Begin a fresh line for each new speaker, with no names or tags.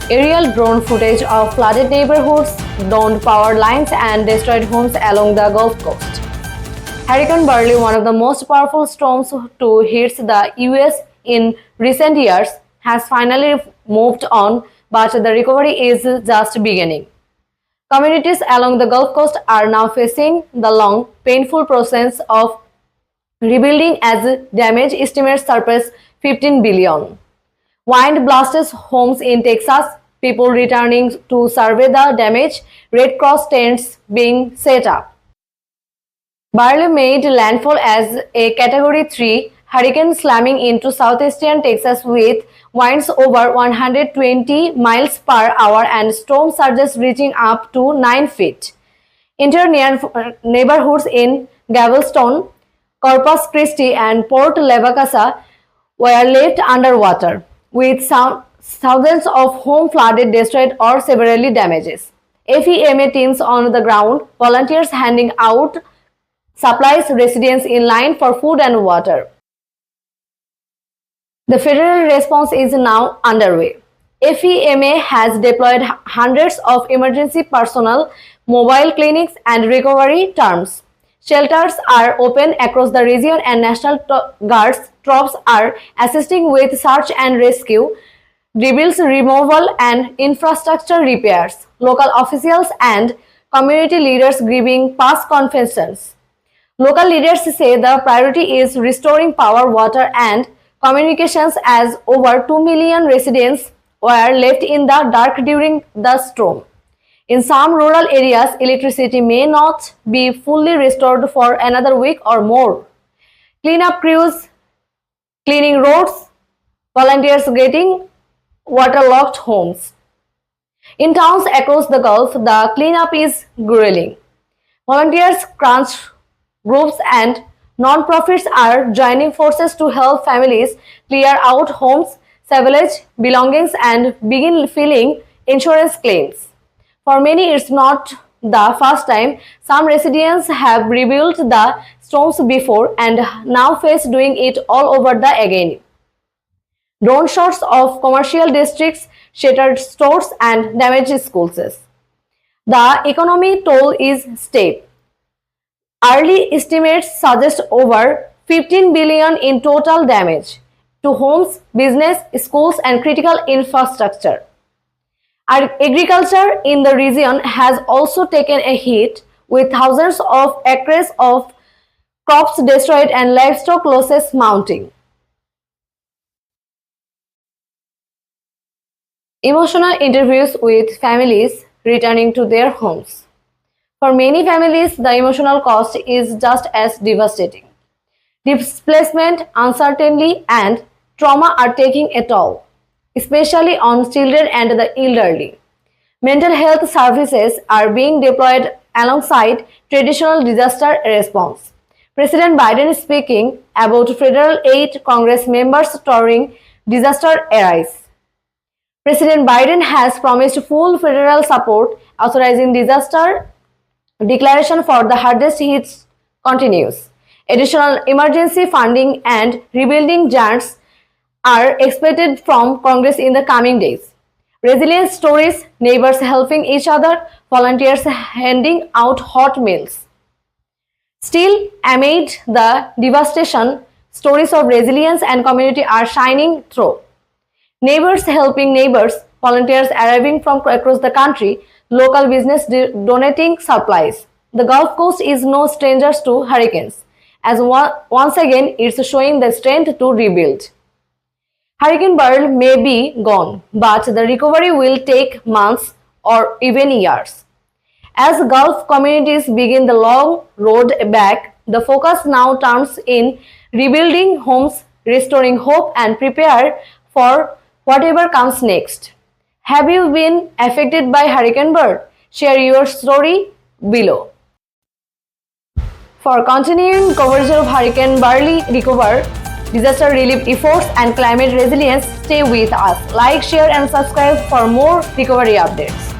Aerial drone footage of flooded neighborhoods, downed power lines, and destroyed homes along the Gulf Coast. Hurricane Beryl, one of the most powerful storms to hit the US in recent years, has finally moved on, but the recovery is just beginning. Communities along the Gulf Coast are now facing the long, painful process of rebuilding as damage estimates surpass 15 billion. Wind blasted homes in Texas, people returning to survey the damage, Red Cross tents being set up. Beryl made landfall as a Category 3 hurricane slamming into southeastern Texas with winds over 120 miles per hour and storm surges reaching up to 9 feet. Entire neighborhoods in Galveston, Corpus Christi, and Port Lavaca were left underwater, with thousands of homes flooded, destroyed, or severely damaged. FEMA teams on the ground, volunteers handing out supplies, residents in line for food and water. The federal response is now underway. FEMA has deployed hundreds of emergency personnel, mobile clinics, and recovery teams. Shelters are open across the region, and National Guard's troops are assisting with search and rescue, debris removal, and infrastructure repairs. Local officials and community leaders grieving past confessions. Local leaders say the priority is restoring power, water, and communications as over 2 million residents were left in the dark during the storm. In some rural areas, electricity may not be fully restored for another week or more. Cleanup crews cleaning roads, volunteers getting waterlogged homes. In towns across the Gulf, the cleanup is grueling. Volunteers, crunch groups, and non-profits are joining forces to help families clear out homes, salvage belongings, and begin filing insurance claims. For many, it's not the first time. Some residents have rebuilt the storms before and now face doing it all over again. Drone shots of commercial districts, shattered stores, and damaged schools. The economic toll is steep. Early estimates suggest over 15 billion in total damage to homes, business, schools, and critical infrastructure. Agriculture in the region has also taken a hit, with thousands of acres of crops destroyed and livestock losses mounting. Emotional interviews with families returning to their homes. For many families, the emotional cost is just as devastating. Displacement, uncertainty, and trauma are taking a toll, especially on children and the elderly. Mental health services are being deployed alongside traditional disaster response. President Biden is speaking about federal aid, Congress members touring disaster areas. President Biden has promised full federal support, authorizing disaster declaration for the hardest hit continues. Additional emergency funding and rebuilding grants are expected from Congress in the coming days. Resilience stories, neighbors helping each other, volunteers handing out hot meals. Still, amid the devastation, stories of resilience and community are shining through. Neighbors helping neighbors, volunteers arriving from across the country, local business donating supplies. The Gulf Coast is no stranger to hurricanes, as once again it's showing the strength to rebuild. Hurricane Beryl may be gone, but the recovery will take months or even years. As Gulf communities begin the long road back, the focus now turns in rebuilding homes, restoring hope, and prepare for whatever comes next. Have you been affected by Hurricane Beryl? Share your story below. For continuing coverage of Hurricane Beryl recovery, disaster relief efforts, and climate resilience, stay with us. Like, share, and subscribe for more recovery updates.